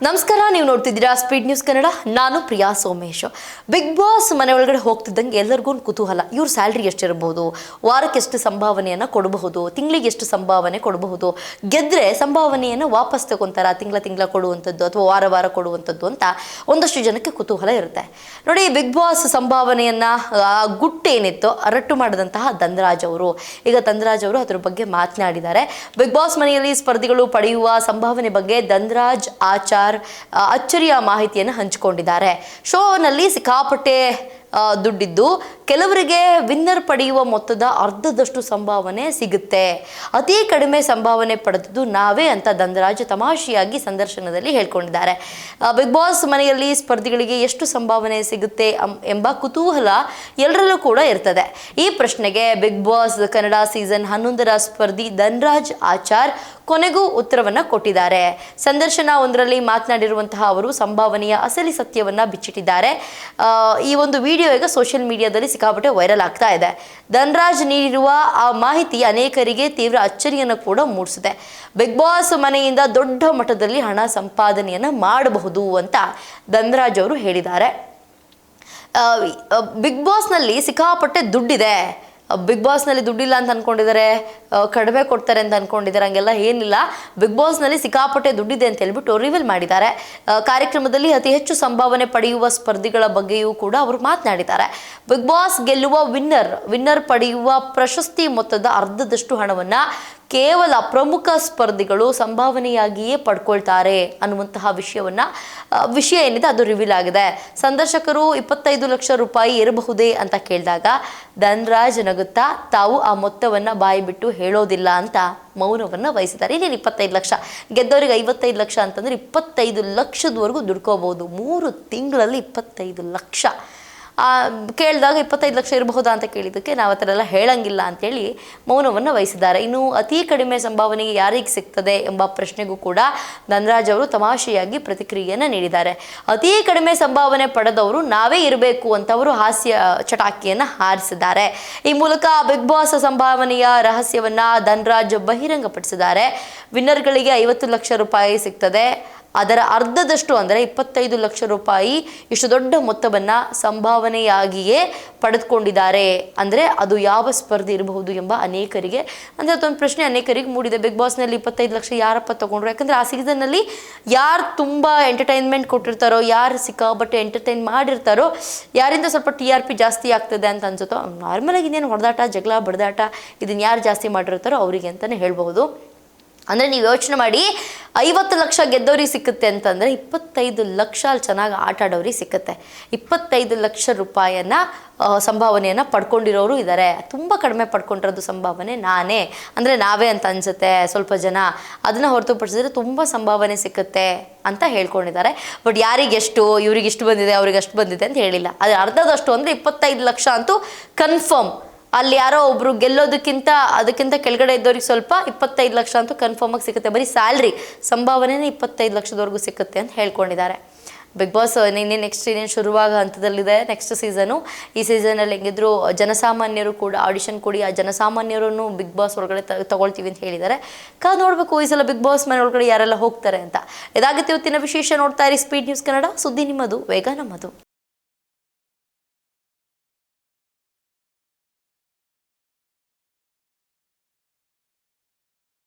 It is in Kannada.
ನಮಸ್ಕಾರ, ನೀವು ನೋಡ್ತಿದ್ದೀರಾ ಸ್ಪೀಡ್ ನ್ಯೂಸ್ ಕನ್ನಡ. ನಾನು ಪ್ರಿಯಾ ಸೋಮೇಶ್. ಬಿಗ್ ಬಾಸ್ ಮನೆ ಒಳಗಡೆ ಹೋಗ್ತಿದ್ದಂಗೆ ಎಲ್ಲರಿಗೂ ಒಂದು ಕುತೂಹಲ. ಇವ್ರ ಸ್ಯಾಲ್ರಿ ಎಷ್ಟಿರಬಹುದು, ವಾರಕ್ಕೆ ಎಷ್ಟು ಸಂಭಾವನೆಯನ್ನು ಕೊಡಬಹುದು, ತಿಂಗಳಿಗೆ ಎಷ್ಟು ಸಂಭಾವನೆ ಕೊಡಬಹುದು, ಗೆದ್ರೆ ಸಂಭಾವನೆಯನ್ನು ವಾಪಸ್ ತಗೊಂತಾರ, ತಿಂಗಳ ಕೊಡುವಂಥದ್ದು ಅಥವಾ ವಾರ ಕೊಡುವಂಥದ್ದು ಅಂತ ಒಂದಷ್ಟು ಜನಕ್ಕೆ ಕುತೂಹಲ ಇರುತ್ತೆ. ನೋಡಿ, ಬಿಗ್ ಬಾಸ್ ಸಂಭಾವನೆಯನ್ನು ಗುಟ್ಟೇನಿತ್ತು ರಟ್ಟು ಮಾಡಿದಂತಹ ಧನರಾಜ್ ಅವರು, ಈಗ ಧನರಾಜ್ ಅವರು ಅದ್ರ ಬಗ್ಗೆ ಮಾತನಾಡಿದ್ದಾರೆ. ಬಿಗ್ ಬಾಸ್ ಮನೆಯಲ್ಲಿ ಸ್ಪರ್ಧಿಗಳು ಪಡೆಯುವ ಸಂಭಾವನೆ ಬಗ್ಗೆ ಧನರಾಜ್ ಆಚಾರ್ ಅಚ್ಚರಿಯ ಮಾಹಿತಿಯನ್ನು ಹಂಚಿಕೊಂಡಿದ್ದಾರೆ. ಶೋನಲ್ಲಿ ಸಿಕ್ಕಾಪಟ್ಟೆ ದುಡ್ಡಿದ್ದು ಕೆಲವರಿಗೆ ವಿನ್ನರ್ ಪಡೆಯುವ ಮೊತ್ತದ ಅರ್ಧದಷ್ಟು ಸಂಭಾವನೆ ಸಿಗುತ್ತೆ. ಅತಿ ಕಡಿಮೆ ಸಂಭಾವನೆ ಪಡೆದಿದ್ದು ನಾವೇ ಅಂತ ಧನರಾಜ್ ತಮಾಷೆಯಾಗಿ ಸಂದರ್ಶನದಲ್ಲಿ ಹೇಳ್ಕೊಂಡಿದ್ದಾರೆ. ಬಿಗ್ ಬಾಸ್ ಮನೆಯಲ್ಲಿ ಸ್ಪರ್ಧಿಗಳಿಗೆ ಎಷ್ಟು ಸಂಭಾವನೆ ಸಿಗುತ್ತೆ ಎಂಬ ಕುತೂಹಲ ಎಲ್ಲರಲ್ಲೂ ಕೂಡ ಇರ್ತದೆ. ಈ ಪ್ರಶ್ನೆಗೆ ಬಿಗ್ ಬಾಸ್ ಕನ್ನಡ ಸೀಸನ್ 11ರ ಸ್ಪರ್ಧಿ ಧನರಾಜ್ ಆಚಾರ್ ಕೊನೆಗೂ ಉತ್ತರವನ್ನು ಕೊಟ್ಟಿದ್ದಾರೆ. ಸಂದರ್ಶನ ಒಂದರಲ್ಲಿ ಮಾತನಾಡಿರುವಂತಹ ಅವರು ಸಂಭಾವನೆಯ ಅಸಲಿ ಸತ್ಯವನ್ನ ಬಿಚ್ಚಿಟ್ಟಿದ್ದಾರೆ. ಈ ಒಂದು ವಿಡಿಯೋ ಈಗ ಸೋಷಿಯಲ್ ಮೀಡಿಯಾದಲ್ಲಿ ಸಿಕ್ಕಾಪಟ್ಟೆ ವೈರಲ್ ಆಗ್ತಾ ಇದೆ. ಧನರಾಜ್ ನೀಡಿರುವ ಆ ಮಾಹಿತಿ ಅನೇಕರಿಗೆ ತೀವ್ರ ಅಚ್ಚರಿಯನ್ನು ಕೂಡ ಮೂಡಿಸಿದೆ. ಬಿಗ್ ಬಾಸ್ ಮನೆಯಿಂದ ದೊಡ್ಡ ಮಟ್ಟದಲ್ಲಿ ಹಣ ಸಂಪಾದನೆಯನ್ನು ಮಾಡಬಹುದು ಅಂತ ಧನರಾಜ್ ಅವರು ಹೇಳಿದ್ದಾರೆ. ಬಿಗ್ ಬಾಸ್ನಲ್ಲಿ ಸಿಕ್ಕಾಪಟ್ಟೆ ದುಡ್ಡಿದೆ, ಬಿಗ್ ಬಾಸ್ನಲ್ಲಿ ದುಡ್ಡಿಲ್ಲ ಅಂತ ಅಂದ್ಕೊಂಡಿದ್ದಾರೆ, ಕಡಿಮೆ ಕೊಡ್ತಾರೆ ಅಂತ ಅಂದ್ಕೊಂಡಿದ್ದಾರೆ. ಹಂಗೆಲ್ಲ ಏನಿಲ್ಲ. ಬಿಗ್ ಬಾಸ್ನಲ್ಲಿ ಸಿಕ್ಕಾಪಟ್ಟೆ ದುಡ್ಡಿದೆ ಅಂತ ಹೇಳ್ಬಿಟ್ಟು ರಿವೀಲ್ ಮಾಡಿದ್ದಾರೆ. ಕಾರ್ಯಕ್ರಮದಲ್ಲಿ ಅತಿ ಹೆಚ್ಚು ಸಂಭಾವನೆ ಪಡೆಯುವ ಸ್ಪರ್ಧಿಗಳ ಬಗ್ಗೆಯೂ ಕೂಡ ಅವರು ಮಾತನಾಡಿದ್ದಾರೆ. ಬಿಗ್ ಬಾಸ್ ಗೆಲ್ಲುವ ವಿನ್ನರ್ ಪಡೆಯುವ ಪ್ರಶಸ್ತಿ ಮೊತ್ತದ ಅರ್ಧದಷ್ಟು ಹಣವನ್ನು ಕೇವಲ ಪ್ರಮುಖ ಸ್ಪರ್ಧಿಗಳು ಸಂಭಾವನೆಯಾಗಿಯೇ ಪಡ್ಕೊಳ್ತಾರೆ ಅನ್ನುವಂತಹ ವಿಷಯ ಏನಿದೆ ಅದು ರಿವೀಲ್ ಆಗಿದೆ. ಸಂದರ್ಶಕರು 25 ಲಕ್ಷ ರೂಪಾಯಿ ಇರಬಹುದೇ ಅಂತ ಕೇಳಿದಾಗ ಧನರಾಜ್ ನಗುತ್ತಾ ತಾವು ಆ ಮೊತ್ತವನ್ನು ಬಾಯಿ ಬಿಟ್ಟು ಹೇಳೋದಿಲ್ಲ ಅಂತ ಮೌನವನ್ನು ವಹಿಸಿದ್ದಾರೆ. ಇನ್ನೇನು 25 ಲಕ್ಷ, ಗೆದ್ದವರಿಗೆ 55 ಲಕ್ಷ ಅಂತಂದರೆ 25 ಲಕ್ಷದವರೆಗೂ ದುಡ್ಕೋಬಹುದು. 3 ತಿಂಗಳಲ್ಲಿ 25 ಲಕ್ಷ ಕೇಳಿದಾಗ 25 ಲಕ್ಷ ಇರಬಹುದಾ ಅಂತ ಕೇಳಿದ್ದಕ್ಕೆ ನಾವು ಆ ಥರ ಎಲ್ಲ ಹೇಳಂಗಿಲ್ಲ ಅಂತೇಳಿ ಮೌನವನ್ನು ವಹಿಸಿದ್ದಾರೆ. ಇನ್ನು ಅತಿ ಕಡಿಮೆ ಸಂಭಾವನೆಗೆ ಯಾರಿಗೆ ಸಿಗ್ತದೆ ಎಂಬ ಪ್ರಶ್ನೆಗೂ ಕೂಡ ಧನರಾಜ್ ಅವರು ತಮಾಷೆಯಾಗಿ ಪ್ರತಿಕ್ರಿಯೆಯನ್ನು ನೀಡಿದ್ದಾರೆ. ಅತಿ ಕಡಿಮೆ ಸಂಭಾವನೆ ಪಡೆದವರು ನಾವೇ ಇರಬೇಕು ಅಂತ ಅವರು ಹಾಸ್ಯ ಚಟಾಕಿಯನ್ನು ಹಾರಿಸಿದ್ದಾರೆ. ಈ ಮೂಲಕ ಬಿಗ್ ಬಾಸ್ ಸಂಭಾವನೆಯ ರಹಸ್ಯವನ್ನು ಧನರಾಜ್ ಬಹಿರಂಗಪಡಿಸಿದ್ದಾರೆ. ವಿನ್ನರ್ಗಳಿಗೆ 50 ಲಕ್ಷ ರೂಪಾಯಿ ಸಿಗ್ತದೆ. ಅದರ ಅರ್ಧದಷ್ಟು ಅಂದರೆ 25 ಲಕ್ಷ ರೂಪಾಯಿ ಇಷ್ಟು ದೊಡ್ಡ ಮೊತ್ತವನ್ನು ಸಂಭಾವನೆಯಾಗಿಯೇ ಪಡೆದುಕೊಂಡಿದ್ದಾರೆ. ಅಂದರೆ ಅದು ಯಾವ ಸ್ಪರ್ಧೆ ಇರಬಹುದು ಎಂಬ ಅನೇಕರಿಗೆ ಅಂದರೆ ಅದೊಂದು ಪ್ರಶ್ನೆ ಅನೇಕರಿಗೆ ಮೂಡಿದೆ. ಬಿಗ್ ಬಾಸ್ನಲ್ಲಿ 25 ಲಕ್ಷ ಯಾರಪ್ಪ ತಗೊಂಡ್ರು? ಯಾಕಂದರೆ ಆ ಸೀಸನ್ನಲ್ಲಿ ಯಾರು ತುಂಬ ಎಂಟರ್ಟೈನ್ಮೆಂಟ್ ಕೊಟ್ಟಿರ್ತಾರೋ, ಯಾರು ಸಿಕ್ಕಾಪಟ್ಟೆ ಎಂಟರ್ಟೈನ್ ಮಾಡಿರ್ತಾರೋ, ಯಾರಿಂದ ಸ್ವಲ್ಪ TRP ಜಾಸ್ತಿ ಆಗ್ತದೆ ಅಂತ ಅನ್ಸುತ್ತೋ, ನಾರ್ಮಲಾಗಿ ಇನ್ನೇನು ಹೊಡೆದಾಟ, ಜಗಳ, ಬಡದಾಟ ಇದನ್ನು ಯಾರು ಜಾಸ್ತಿ ಮಾಡಿರ್ತಾರೋ ಅವರಿಗೆ ಅಂತಲೇ ಹೇಳ್ಬಹುದು. ಅಂದರೆ ನೀವು ಯೋಚನೆ ಮಾಡಿ, 50 ಲಕ್ಷ ಗೆದ್ದವ್ರಿಗೆ ಸಿಕ್ಕುತ್ತೆ ಅಂತಂದರೆ 25 ಲಕ್ಷ ಅಲ್ಲಿ ಚೆನ್ನಾಗಿ ಆಟ ಆಡೋರಿಗೆ ಸಿಕ್ಕುತ್ತೆ. 25 ಲಕ್ಷ ರೂಪಾಯಿಯನ್ನು ಸಂಭಾವನೆಯನ್ನು ಪಡ್ಕೊಂಡಿರೋರು ಇದ್ದಾರೆ. ತುಂಬ ಕಡಿಮೆ ಪಡ್ಕೊಂಡಿರೋದು ಸಂಭಾವನೆ ನಾವೇ ಅಂತ ಅನಿಸುತ್ತೆ ಸ್ವಲ್ಪ ಜನ. ಅದನ್ನು ಹೊರತುಪಡಿಸಿದ್ರೆ ತುಂಬ ಸಂಭಾವನೆ ಸಿಕ್ಕುತ್ತೆ ಅಂತ ಹೇಳ್ಕೊಂಡಿದ್ದಾರೆ. ಬಟ್ ಯಾರಿಗೆಷ್ಟು, ಇವ್ರಿಗೆ ಇಷ್ಟು ಬಂದಿದೆ, ಅವ್ರಿಗೆ ಅಷ್ಟು ಬಂದಿದೆ ಅಂತ ಹೇಳಿಲ್ಲ. ಅದು ಅರ್ಧದಷ್ಟು ಅಂದರೆ 25 ಲಕ್ಷ ಅಂತೂ ಕನ್ಫರ್ಮ್. ಅಲ್ಲಿ ಯಾರೋ ಒಬ್ರು ಗೆಲ್ಲೋದಕ್ಕಿಂತ ಅದಕ್ಕಿಂತ ಕೆಳಗಡೆ ಇದ್ದವ್ರಿಗೆ ಸ್ವಲ್ಪ 25 ಲಕ್ಷ ಅಂತೂ ಕನ್ಫರ್ಮ್ ಆಗಿ ಸಿಗುತ್ತೆ. ಬರೀ ಸ್ಯಾಲ್ರಿ ಸಂಭಾವನೆನೇ 25 ಲಕ್ಷದವರೆಗೂ ಸಿಗುತ್ತೆ ಅಂತ ಹೇಳ್ಕೊಂಡಿದ್ದಾರೆ. ಬಿಗ್ ಬಾಸ್ ನೆಕ್ಸ್ಟ್ ಇನ್ನೇನು ಶುರುವಾಗ ಹಂತದಲ್ಲಿದೆ ನೆಕ್ಸ್ಟ್ ಸೀಸನು. ಈ ಸೀಸನಲ್ಲಿ ಹೆಂಗಿದ್ರು ಜನಸಾಮಾನ್ಯರು ಕೂಡ ಆಡಿಷನ್ ಕೊಡಿ, ಆ ಜನಸಾಮಾನ್ಯರನ್ನು ಬಿಗ್ ಬಾಸ್ ಒಳಗಡೆ ತಗೊಳ್ತೀವಿ ಅಂತ ಹೇಳಿದ್ದಾರೆ. ನೋಡಬೇಕು ಈ ಸಲ ಬಿಗ್ ಬಾಸ್ ಮನೆ ಒಳಗಡೆ ಯಾರೆಲ್ಲ ಹೋಗ್ತಾರೆ ಅಂತ. ಇದಾಗುತ್ತೆ ಇವತ್ತಿನ ವಿಶೇಷ. ನೋಡ್ತಾ ಇರಿ ಸ್ಪೀಡ್ ನ್ಯೂಸ್ ಕನ್ನಡ, ಸುದ್ದಿ ನಿಮ್ಮದು, ವೇಗ ನಮ್ಮದು.